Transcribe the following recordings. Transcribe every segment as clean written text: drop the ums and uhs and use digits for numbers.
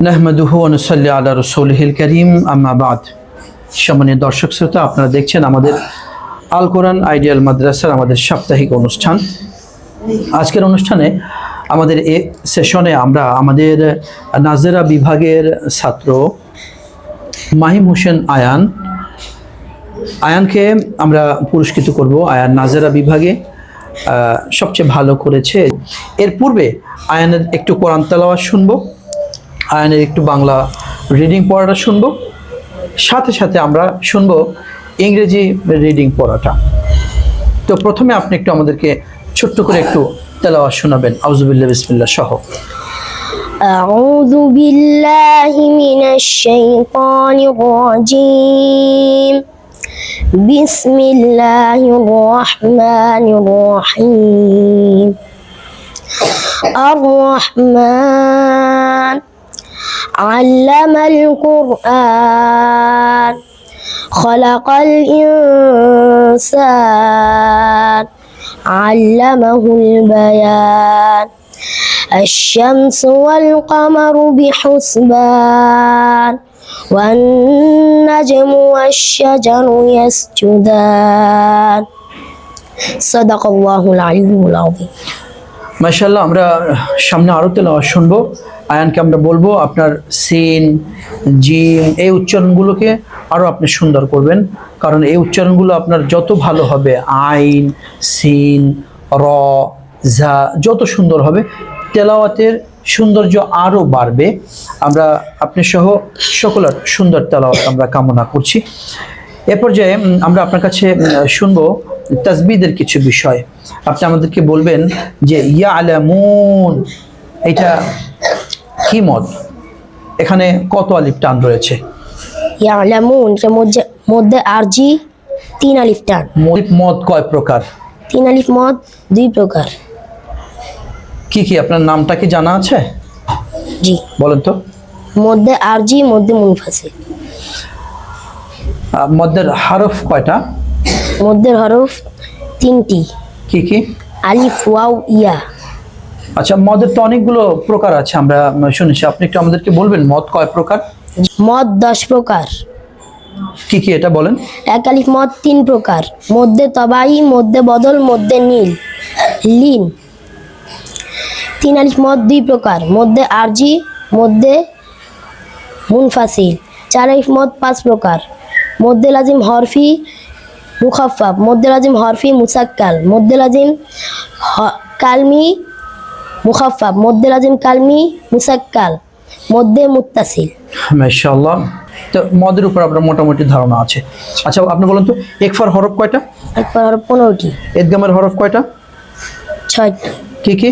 নাহমাদুহু ওয়া নুসাল্লি আলা রাসূলিহিল কারীম আম্মা বাদ। সম্মানীয় দর্শক শ্রোতা, আপনারা দেখছেন আমাদের আল কোরআন আইডিয়াল মাদ্রাসার আমাদের সাপ্তাহিক অনুষ্ঠান। আজকের অনুষ্ঠানে আমাদের এই সেশনে আমরা আমাদের নাজেরা বিভাগের ছাত্র মাহিম হোসেন আয়ানকে আমরা পুরস্কৃত করব। আয়ান নাজেরা বিভাগে সবচেয়ে ভালো করেছে। এর পূর্বে আয়ানের একটু কোরআন তেলাওয়াত শুনবো, আয়ানের একটু বাংলা রিডিং পড়াটা শুনবো, সাথে সাথে আমরা শুনবো ইংরেজি রিডিং পড়াটা। তো প্রথমে আপনি একটু আমাদেরকে ছোট্ট করে একটু তেলাওয়াত শোনাবেন, আউযুবিল্লাহি বিসমিল্লাহ সহ। আউযু বিল্লাহি মিনাশ শাইতানির রাজীম। বিসমিল্লাহির রহমানির রহিম। আর-রহমান আল্লামাল কুরআন খালাকাল ইনসান আল্লামাহুল বায়ান। الشمس والقمر بحسبان والنجم والشجر يسجدان صدق الله العلي العظيم। মাশাআল্লাহ, আমরা সামনে আরো তেলাওয়াত শুনবো। আয়ানকে আমরা বলবো আপনার সিন, জিম এই উচ্চারণগুলোকে আরো আপনি সুন্দর করবেন, কারণ এই উচ্চারণগুলো আপনার যত ভালো হবে, আইন, সিন, র, ঝা যত সুন্দর হবে, তেলাওয়াতের সৌন্দর্য আরো বাড়বে। আমরা আপনি সহ সকলের সুন্দর তেলাওয়াত আমরা কামনা করছি। এ পর্যায়ে আমরা আপনার কাছে শুনবো তাসবিদের কিছু বিষয়। আপনি আমাদেরকে বলবেন যে ইয়ালামুন এটা কি মদ, এখানে কত আলিফ টান রয়েছে? ইয়ালামুন এর মধ্যে আরজি 3 আলিফ টান। মদ কয় প্রকার? 3 আলিফ মদ 2 প্রকার। কি কি আপনার নামটা কি জানা আছে? জি বলেন তো। মধ্যে আরজি, মধ্যে মুনফাসিল। মদের হরফ কয়টা? মধ্যের হরফ 3টি। কি কি? আলিফ, ওয়াও, ইয়া। আচ্ছা, মদের তো অনেকগুলো প্রকার আছে আমরা শুনেছি, আপনি একটু আমাদেরকে বলবেন মদ কয় প্রকার? মদ 10 প্রকার। কি কি এটা বলেন? 1 আলিফ মদ 3 প্রকার। মধ্যে তবাই, মধ্যে বদল, মধ্যে নীল, লিন। 3 আলিফ মদ 2 প্রকার। মধ্যে আরজি, মধ্যে মুনফাসিল। 4 আলিফ মদ 5 প্রকার। মধ্যে লাজিম হরফি মুখাফফাফ, মধ্যে লাজিম হরফি মুসাক্কাল, মধ্যে লাজিম কালমি মুখাফফাফ, মধ্যে লাজিম কালমি মুসাক্কাল, মধ্যে মুত্তাসিল। মাশাআল্লাহ, তো মদের উপর আপনার মোটামুটি ধারণা আছে। আচ্ছা, আপনি বলেন তো ইকফার হরফ কয়টা? ইকফার হরফ 15টি। ইদগামের হরফ কয়টা? 6টি। কি কি?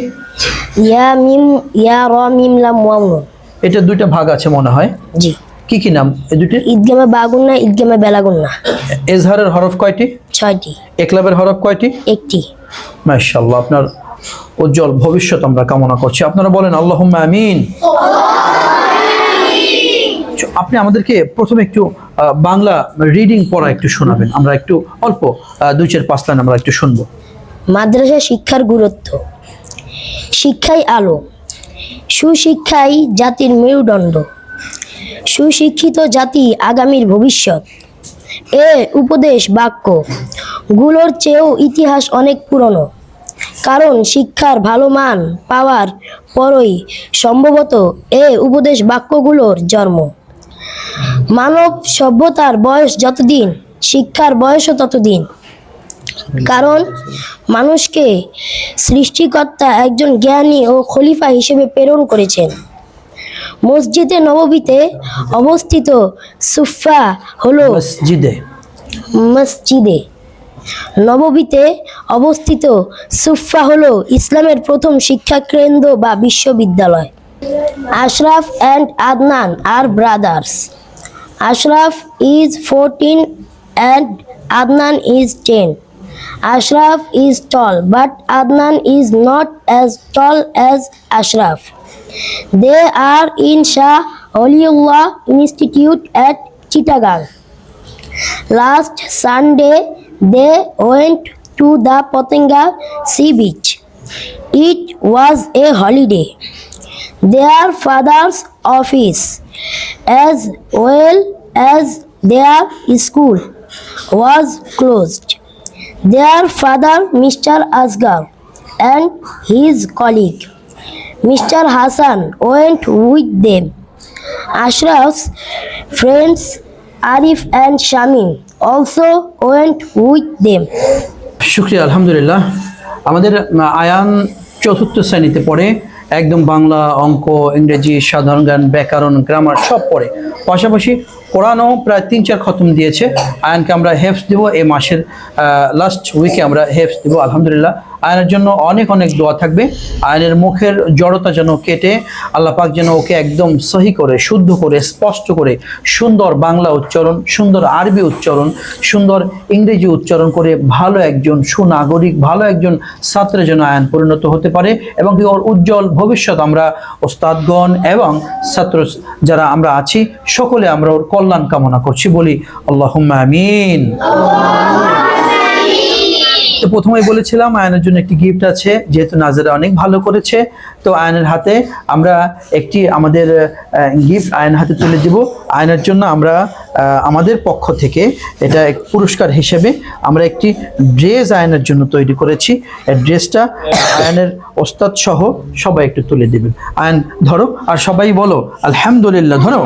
ইয়া, মিম, ইয়া, র, মিম, লাম, ওয়াও, নুন। এটা 2টা ভাগ আছে মনে হয়। জি। কি কি নাম এই দুটির? ঈদগামে বাগুন্না, ঈদগামে বেলাগুন্না। এজহারের হরফ কয়টি? 6টি। একলাবের হরফ কয়টি? 1টি। মাশাআল্লাহ, আপনার উজ্জ্বল ভবিষ্যৎ আমরা কামনা করছি। আপনারা বলেন আল্লাহুম্মা আমিন। আপনি আমাদেরকে প্রথমে একটু বাংলা রিডিং পড়া একটু শোনাবেন, আমরা একটু অল্প 2-4-5 লাইন আমরা একটু শুনবো। মাদ্রাসা শিক্ষার গুরুত্ব। শিক্ষাই আলো, সুশিক্ষাই জাতির মেরুদণ্ড, সুশিক্ষিত জাতি আগামীর ভবিষ্যৎ। এ উপদেশ বাক্য গুলোর চেয়েও ইতিহাস অনেক পুরনো, কারণ শিক্ষার ভালো মান পাওয়ার পরই সম্ভবত এ উপদেশ বাক্যগুলোর জন্ম। মানব সভ্যতার বয়স যতদিন, শিক্ষার বয়সও ততদিন, কারণ মানুষকে সৃষ্টিকর্তা একজন জ্ঞানী ও খলিফা হিসেবে প্রেরণ করেছেন। মসজিদে নববীতে অবস্থিত সুফা হলো মসজিদে নববীতে অবস্থিত সুফা হলো ইসলামের প্রথম শিক্ষা কেন্দ্র বা বিশ্ববিদ্যালয়। Ashraf and Adnan are brothers. Ashraf is 14 and Adnan is 10. Ashraf is tall, but Adnan is not as tall as Ashraf. They are in Shah Waliullah Institute at Chittagong. Last Sunday, they went to the Pottinga sea beach. It was a holiday. their father's office as well as their school was closed. Their father, Mr. Asghar, and his colleague, Mr. Hassan, went with them. Ashraf's friends, Arif and Shamim, also went with them. শুক্রিয়া, আলহামদুলিল্লাহ। আমাদের আয়ান চতুর্থ শ্রেণীতে পড়ে, একদম বাংলা, অঙ্ক, ইংরেজি, সাধারণ জ্ঞান, ব্যাকরণ, গ্রামার সব পড়ে। পাশাপাশি কোরআনও প্রায় 3-4 খতম দিয়েছে। আয়ানকে আমরা হেফজ দেব, এই মাসের লাস্ট উইকে আমরা হেফজ দেব আলহামদুলিল্লাহ। আয়নের জন্য অনেক অনেক দোয়া থাকবে। আয়নের মুখের জড়তা যেন কেটে আল্লাহ পাক যেন ওকে একদম সহি করে, শুদ্ধ করে, স্পষ্ট করে সুন্দর বাংলা উচ্চারণ, সুন্দর আরবি উচ্চারণ, সুন্দর ইংরেজি উচ্চারণ করে ভালো একজন সুনাগরিক, ভালো একজন ছাত্রে যেন আয়ন পরিণত হতে পারে এবং কি ওর উজ্জ্বল ভবিষ্যৎ আমরা ওস্তাদগণ এবং ছাত্র যারা আমরা আছি সকলে আমরা ওর কল্যাণ কামনা করছি, বলি আল্লাহুম্মা আমিন। তো প্রথমেই বলেছিলাম আয়নের জন্য একটি গিফট আছে, যেহেতু নাজেরা অনেক ভালো করেছে। তো আয়নের হাতে আমরা একটি আমাদের গিফট আয়নের হাতে তুলে দিব। আয়নের জন্য আমরা আমাদের পক্ষ থেকে এটা এক পুরস্কার হিসেবে আমরা একটি ড্রেস আয়নের জন্য তৈরি করেছি। এই ড্রেসটা আয়নের ওস্তাদ সহ সবাই একটু তুলে দেবেন। আয়ন ধরো আর সবাই বলো আলহামদুলিল্লাহ, ধরো।